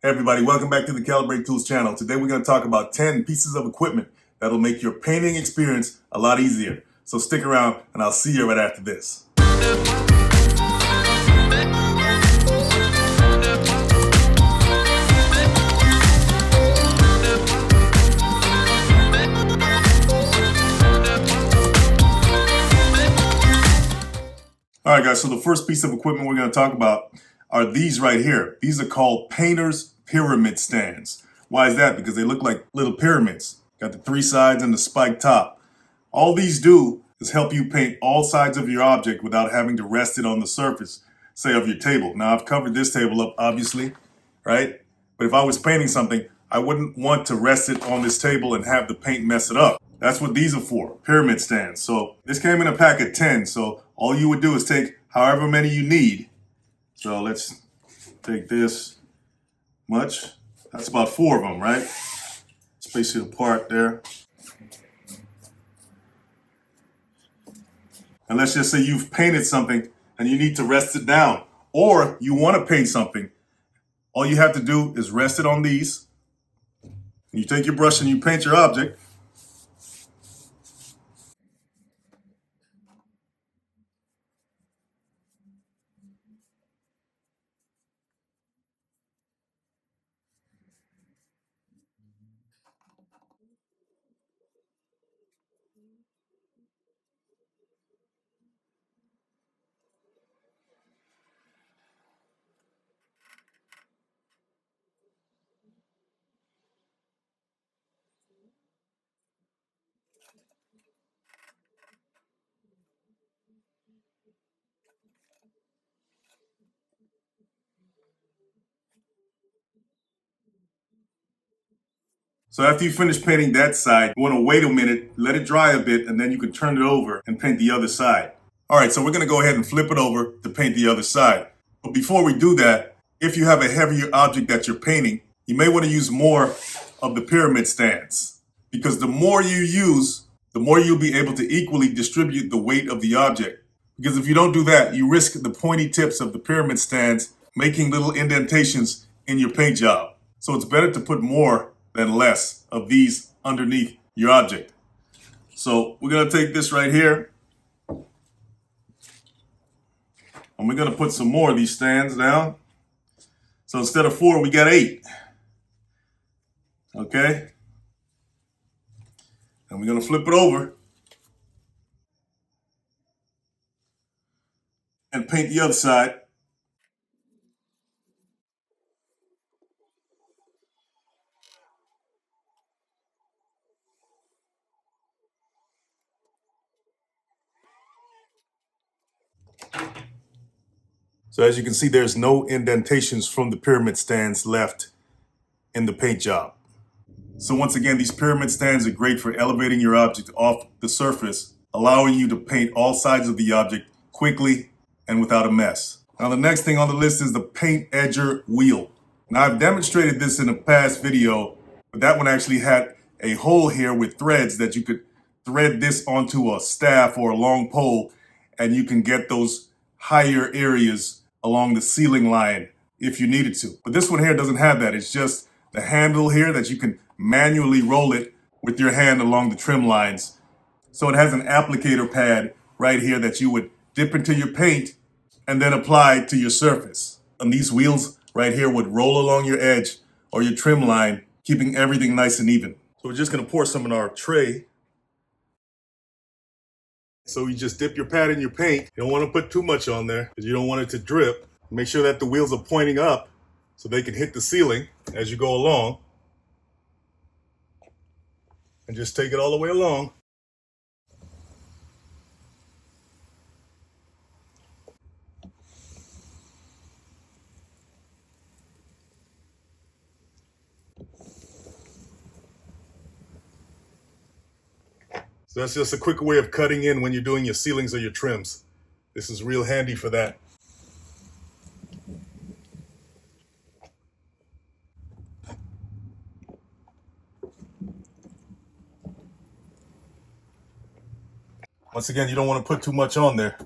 Hey everybody, welcome back to the Calibrate Tools channel. Today we're going to talk about 10 pieces of equipment that'll make your painting experience a lot easier. So stick around and I'll see you right after this. Alright guys, so the first piece of equipment we're going to talk about are these right here. These are called painter's pyramid stands. Why is that? Because they look like little pyramids. Got the three sides and the spiked top. All these do is help you paint all sides of your object without having to rest it on the surface, say, of your table. Now I've covered this table up, obviously, right? But if I was painting something, I wouldn't want to rest it on this table and have the paint mess it up. That's what these are for, pyramid stands. So this came in a pack of 10. So all you would do is take however many you need. So let's take this much. That's about 4 of them, right? Space it apart there. And let's just say you've painted something and you need to rest it down, or you want to paint something. All you have to do is rest it on these. You take your brush and you paint your object. So after you finish painting that side, you want to wait a minute, let it dry a bit, and then you can turn it over and paint the other side. All right, so we're going to go ahead and flip it over to paint the other side. But before we do that, if you have a heavier object that you're painting, you may want to use more of the pyramid stands, because the more you use, the more you'll be able to equally distribute the weight of the object. Because if you don't do that, you risk the pointy tips of the pyramid stands making little indentations in your paint job. So it's better to put more than less of these underneath your object. So we're going to take this right here, and we're going to put some more of these stands down. So instead of 4, we got 8. Okay? And we're going to flip it over and paint the other side. So as you can see, there's no indentations from the pyramid stands left in the paint job. So once again, these pyramid stands are great for elevating your object off the surface, allowing you to paint all sides of the object quickly and without a mess. Now the next thing on the list is the paint edger wheel. Now I've demonstrated this in a past video, but that one actually had a hole here with threads that you could thread this onto a staff or a long pole, and you can get those higher areas along the ceiling line if you needed to. But this one here doesn't have that. It's just the handle here that you can manually roll it with your hand along the trim lines. So it has an applicator pad right here that you would dip into your paint and then apply to your surface. And these wheels right here would roll along your edge or your trim line, keeping everything nice and even. So we're just gonna pour some in our tray. So you just dip your pad in your paint. You don't want to put too much on there because you don't want it to drip. Make sure that the wheels are pointing up so they can hit the ceiling as you go along. And just take it all the way along. So that's just a quick way of cutting in when you're doing your ceilings or your trims. This is real handy for that. Once again, you don't want to put too much on there.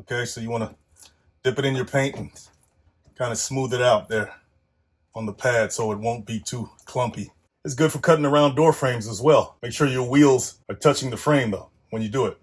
Okay, so you want to dip it in your paint and kind of smooth it out there on the pad so it won't be too clumpy. It's good for cutting around door frames as well. Make sure your wheels are touching the frame though when you do it.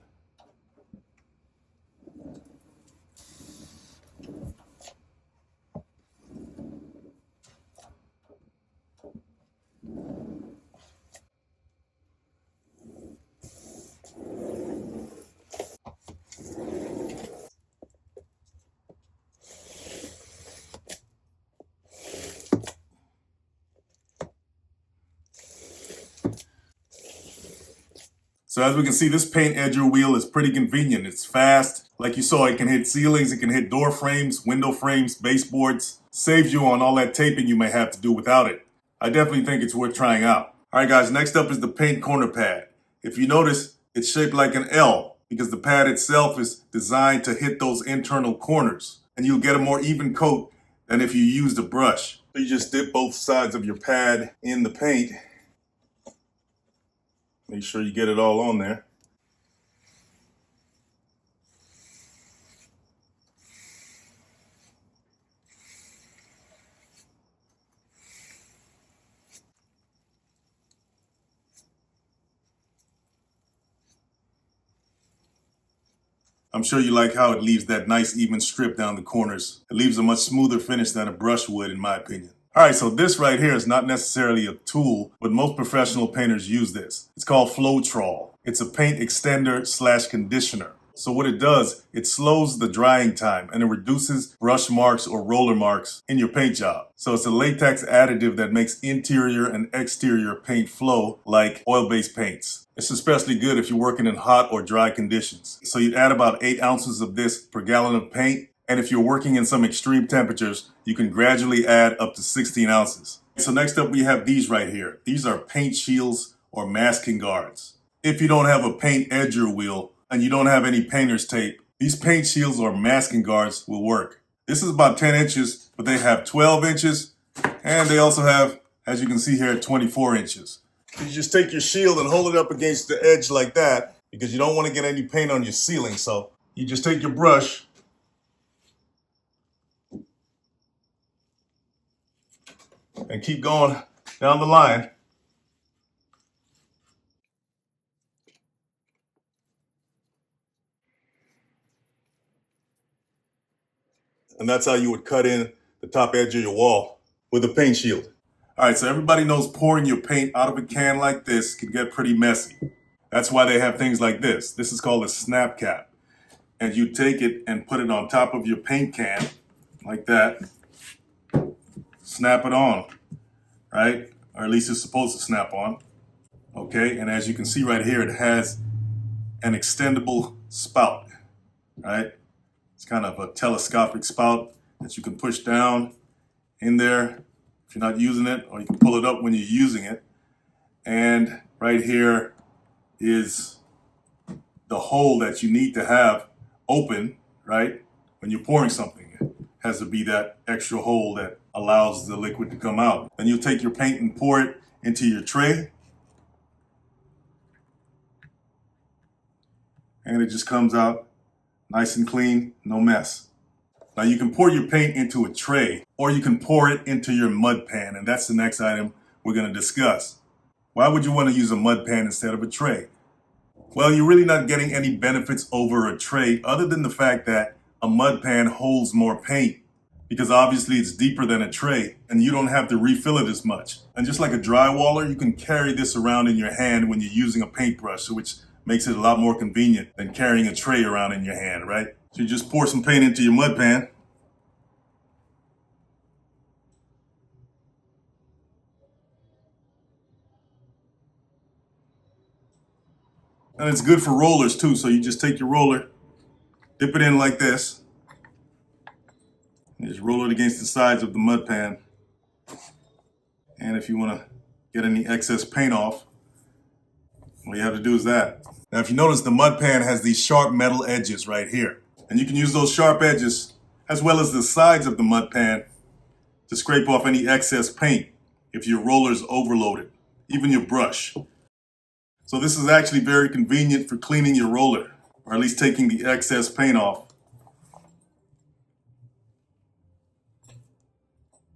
So as we can see, this paint edger wheel is pretty convenient. It's fast. Like you saw, it can hit ceilings, it can hit door frames, window frames, baseboards. Saves you on all that taping you may have to do without it. I definitely think it's worth trying out. All right, guys, next up is the paint corner pad. If you notice, it's shaped like an L because the pad itself is designed to hit those internal corners. And you'll get a more even coat than if you used a brush. So you just dip both sides of your pad in the paint. Make sure you get it all on there. I'm sure you like how it leaves that nice even strip down the corners. It leaves a much smoother finish than a brush would, in my opinion. All right, so this right here is not necessarily a tool, but most professional painters use this. It's called Floetrol. It's a paint extender / conditioner. So what it does, it slows the drying time and it reduces brush marks or roller marks in your paint job. So it's a latex additive that makes interior and exterior paint flow like oil-based paints. It's especially good if you're working in hot or dry conditions. So you'd add about 8 ounces of this per gallon of paint. And if you're working in some extreme temperatures, you can gradually add up to 16 ounces. So next up, we have these right here. These are paint shields or masking guards. If you don't have a paint edger wheel and you don't have any painter's tape, these paint shields or masking guards will work. This is about 10 inches, but they have 12 inches, and they also have, as you can see here, 24 inches. You just take your shield and hold it up against the edge like that, because you don't want to get any paint on your ceiling. So you just take your brush and keep going down the line. And that's how you would cut in the top edge of your wall with a paint shield. All right, so everybody knows pouring your paint out of a can like this can get pretty messy. That's why they have things like this. This is called a snap cap. And you take it and put it on top of your paint can like that. Snap it on, right? Or at least it's supposed to snap on. Okay, and as you can see right here, it has an extendable spout, right? It's kind of a telescopic spout that you can push down in there if you're not using it, or you can pull it up when you're using it. And right here is the hole that you need to have open, right? When you're pouring something, it has to be that extra hole that allows the liquid to come out. Then you'll take your paint and pour it into your tray. And it just comes out nice and clean, no mess. Now you can pour your paint into a tray, or you can pour it into your mud pan, and that's the next item we're going to discuss. Why would you want to use a mud pan instead of a tray? Well, you're really not getting any benefits over a tray other than the fact that a mud pan holds more paint, because obviously it's deeper than a tray and you don't have to refill it as much. And just like a drywaller, you can carry this around in your hand when you're using a paintbrush, which makes it a lot more convenient than carrying a tray around in your hand, right? So you just pour some paint into your mud pan. And it's good for rollers too. So you just take your roller, dip it in like this, and just roll it against the sides of the mud pan. And if you want to get any excess paint off, all you have to do is that. Now, if you notice, the mud pan has these sharp metal edges right here. And you can use those sharp edges, as well as the sides of the mud pan, to scrape off any excess paint if your roller's overloaded, even your brush. So this is actually very convenient for cleaning your roller, or at least taking the excess paint off.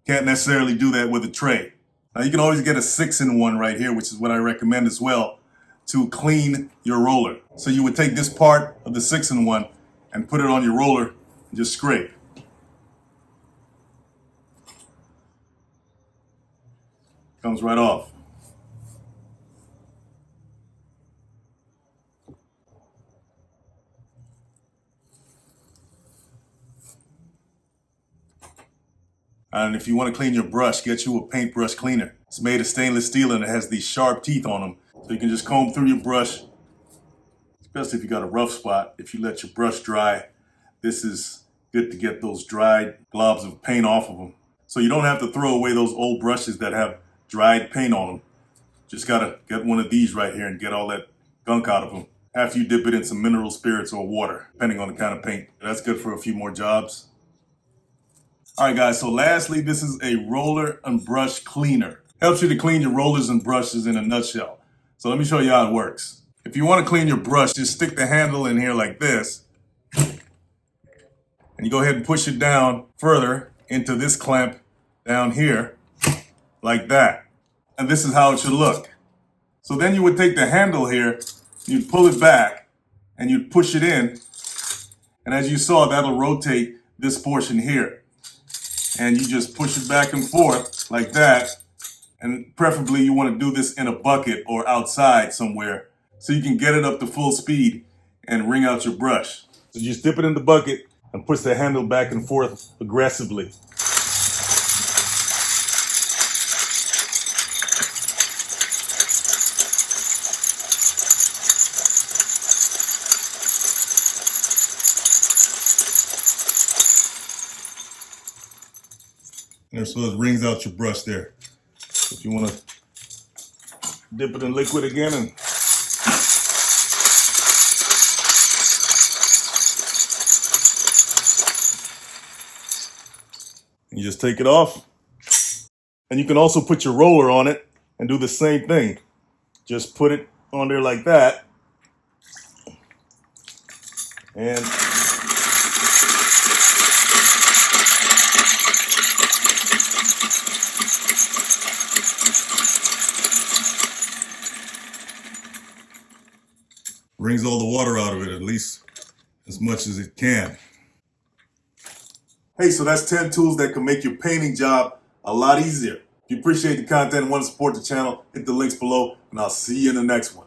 Can't necessarily do that with a tray. Now you can always get a 6-in-1 right here, which is what I recommend as well, to clean your roller. So you would take this part of the 6-in-1 and put it on your roller and just scrape. Comes right off. And if you want to clean your brush, get you a paintbrush cleaner. It's made of stainless steel and it has these sharp teeth on them. So you can just comb through your brush, especially if you got a rough spot. If you let your brush dry, this is good to get those dried globs of paint off of them. So you don't have to throw away those old brushes that have dried paint on them. Just gotta get one of these right here and get all that gunk out of them. After you dip it in some mineral spirits or water, depending on the kind of paint. That's good for a few more jobs. All right, guys, so lastly, this is a roller and brush cleaner. Helps you to clean your rollers and brushes in a nutshell. So let me show you how it works. If you want to clean your brush, just stick the handle in here like this. And you go ahead and push it down further into this clamp down here, like that. And this is how it should look. So then you would take the handle here, you'd pull it back, and you'd push it in. And as you saw, that'll rotate this portion here. And you just push it back and forth like that. And preferably you want to do this in a bucket or outside somewhere so you can get it up to full speed and wring out your brush. So just dip it in the bucket and push the handle back and forth aggressively. And so it wrings out your brush there. If you want to dip it in liquid again and you just take it off. And you can also put your roller on it and do the same thing. Just put it on there like that. And wrings all the water out of it, at least as much as it can. Hey, so that's 10 tools that can make your painting job a lot easier. If you appreciate the content and want to support the channel, hit the links below, and I'll see you in the next one.